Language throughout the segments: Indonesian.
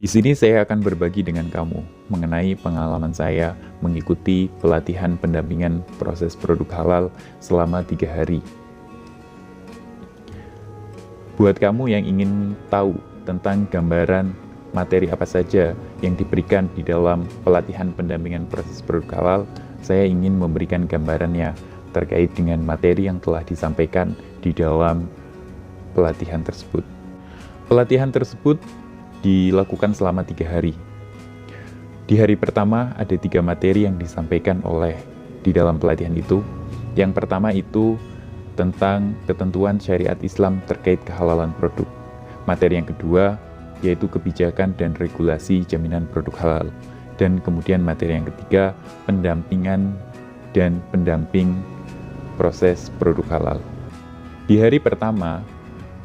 Di sini saya akan berbagi dengan kamu mengenai pengalaman saya mengikuti pelatihan pendampingan proses produk halal selama 3 hari. Buat kamu yang ingin tahu tentang gambaran materi apa saja yang diberikan di dalam pelatihan pendampingan proses produk halal, saya ingin memberikan gambarannya terkait dengan materi yang telah disampaikan di dalam pelatihan tersebut. Pelatihan tersebut dilakukan selama 3 hari. Di hari pertama ada 3 materi yang disampaikan di dalam pelatihan itu. Yang pertama itu tentang ketentuan syariat Islam terkait kehalalan produk. Materi yang kedua yaitu kebijakan dan regulasi jaminan produk halal. Dan kemudian materi yang ketiga, pendampingan dan pendamping proses produk halal. Di hari pertama,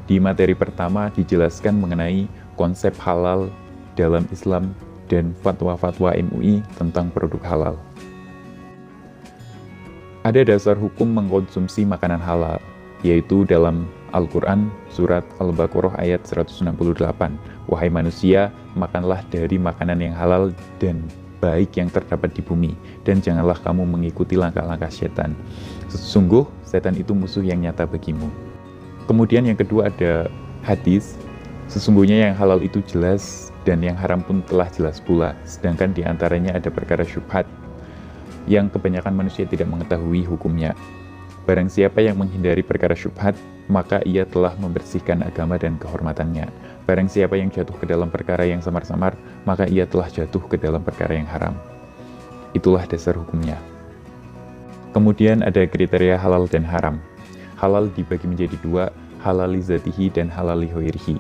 di materi pertama dijelaskan mengenai konsep halal dalam Islam dan fatwa-fatwa MUI tentang produk halal. Ada dasar hukum mengkonsumsi makanan halal, yaitu dalam Al-Quran, surat Al-Baqarah ayat 168. Wahai manusia, makanlah dari makanan yang halal dan baik yang terdapat di bumi, dan janganlah kamu mengikuti langkah-langkah setan. Sesungguh, setan itu musuh yang nyata bagimu. Kemudian yang kedua ada hadis, sesungguhnya yang halal itu jelas dan yang haram pun telah jelas pula, sedangkan di antaranya ada perkara syubhat yang kebanyakan manusia tidak mengetahui hukumnya. Barang siapa yang menghindari perkara syubhat, maka ia telah membersihkan agama dan kehormatannya. Barang siapa yang jatuh ke dalam perkara yang samar-samar, maka ia telah jatuh ke dalam perkara yang haram. Itulah dasar hukumnya. Kemudian ada kriteria halal dan haram. Halal dibagi menjadi 2, halal li zatihi dan halal li ghairihi.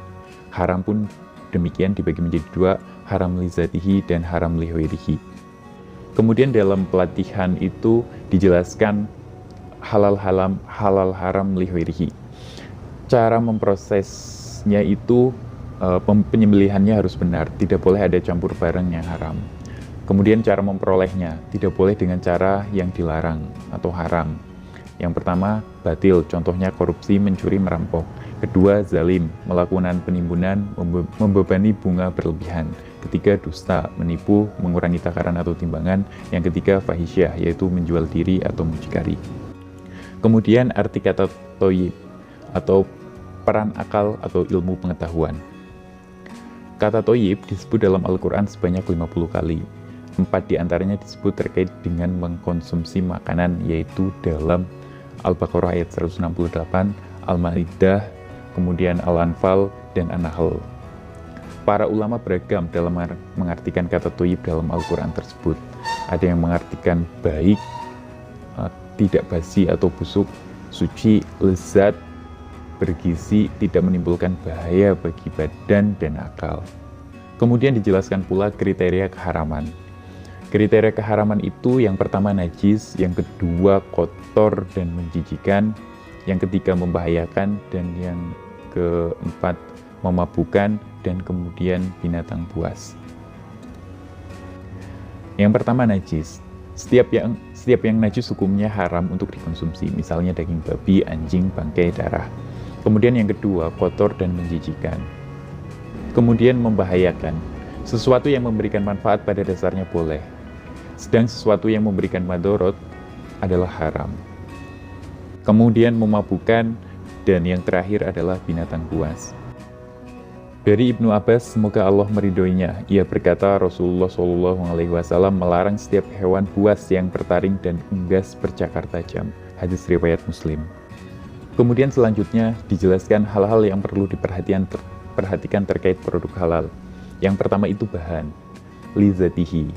Haram pun demikian dibagi menjadi 2, haram li zatihi dan haram li ghairihi. Kemudian dalam pelatihan itu dijelaskan halal haram li ghairihi. Cara memprosesnya itu penyembelihannya harus benar, tidak boleh ada campur barang yang haram. Kemudian cara memperolehnya, tidak boleh dengan cara yang dilarang atau haram. Yang pertama, batil, contohnya korupsi, mencuri, merampok. Kedua, zalim, melakukan penimbunan, membebani bunga berlebihan. Ketiga, dusta, menipu, mengurangi takaran atau timbangan. Yang ketiga, fahisyah, yaitu menjual diri atau mucikari. Kemudian arti kata toyib, atau peran akal atau ilmu pengetahuan. Kata toyib disebut dalam Al-Quran sebanyak 50 kali. 4 diantaranya disebut terkait dengan mengkonsumsi makanan, yaitu dalam Al-Baqarah ayat 168, Al-Ma'idah, kemudian Al-Anfal, dan An-Nahl. Para ulama beragam dalam mengartikan kata toyib dalam Al-Quran tersebut. Ada yang mengartikan baik, tidak basi atau busuk, suci, lezat, bergizi, tidak menimbulkan bahaya bagi badan dan akal. Kemudian dijelaskan pula kriteria keharaman. Kriteria keharaman itu yang pertama najis, yang kedua kotor dan menjijikan, yang ketiga membahayakan, dan yang keempat memabukkan, dan kemudian binatang buas. Yang pertama najis. Setiap yang najis hukumnya haram untuk dikonsumsi, misalnya daging babi, anjing, bangkai, darah. Kemudian yang kedua, kotor dan menjijikan. Kemudian membahayakan. Sesuatu yang memberikan manfaat pada dasarnya boleh, sedang sesuatu yang memberikan madorot adalah haram. Kemudian memabukkan, dan yang terakhir adalah binatang buas. Dari Ibnu Abbas, semoga Allah meridhoinya, ia berkata Rasulullah SAW melarang setiap hewan buas yang bertaring dan unggas bercakar tajam. Hadis riwayat Muslim. Kemudian selanjutnya dijelaskan hal-hal yang perlu diperhatikan terkait produk halal. Yang pertama itu bahan, li zatihi.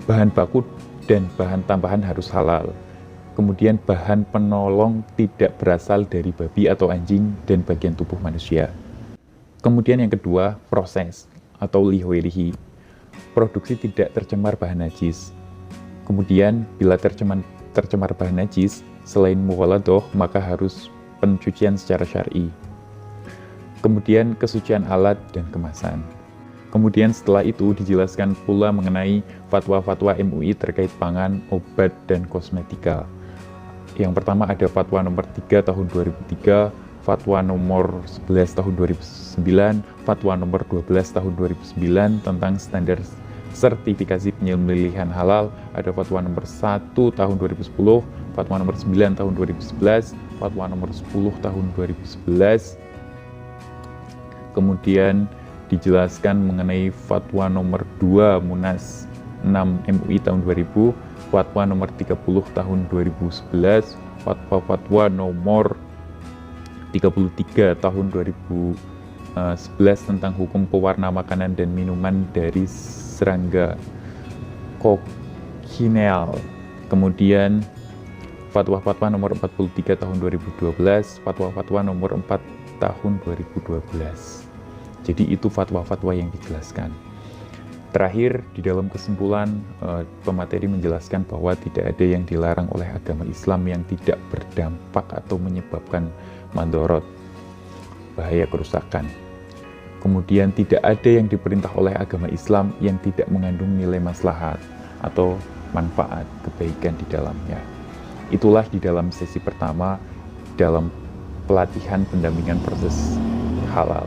Bahan baku dan bahan tambahan harus halal. Kemudian bahan penolong tidak berasal dari babi atau anjing dan bagian tubuh manusia. Kemudian yang kedua, proses atau li ghairihi. Produksi tidak tercemar bahan najis. Kemudian bila tercemar bahan najis, selain mughaladoh maka harus pencucian secara syar'i. Kemudian kesucian alat dan kemasan. Kemudian setelah itu dijelaskan pula mengenai fatwa-fatwa MUI terkait pangan, obat, dan kosmetika. Yang pertama ada fatwa nomor 3 tahun 2003, Fatwa nomor 11 tahun 2009, Fatwa nomor 12 tahun 2009 tentang standar sertifikasi penyembelihan halal, ada Fatwa nomor 1 tahun 2010, Fatwa nomor 9 tahun 2011, Fatwa nomor 10 tahun 2011. Kemudian dijelaskan mengenai Fatwa nomor 2 Munas 6 MUI tahun 2000, Fatwa nomor 30 tahun 2011, Fatwa nomor 33 tahun 2011 tentang hukum pewarna makanan dan minuman dari serangga kokineal. Kemudian Fatwa-fatwa nomor 43 tahun 2012, Fatwa-fatwa nomor 4 tahun 2012. Jadi itu fatwa-fatwa yang dijelaskan. Terakhir, di dalam kesimpulan, pemateri menjelaskan bahwa tidak ada yang dilarang oleh agama Islam yang tidak berdampak atau menyebabkan mandorot, bahaya kerusakan. Kemudian tidak ada yang diperintah oleh agama Islam yang tidak mengandung nilai maslahat atau manfaat kebaikan di dalamnya. Itulah di dalam sesi pertama dalam pelatihan pendampingan proses halal.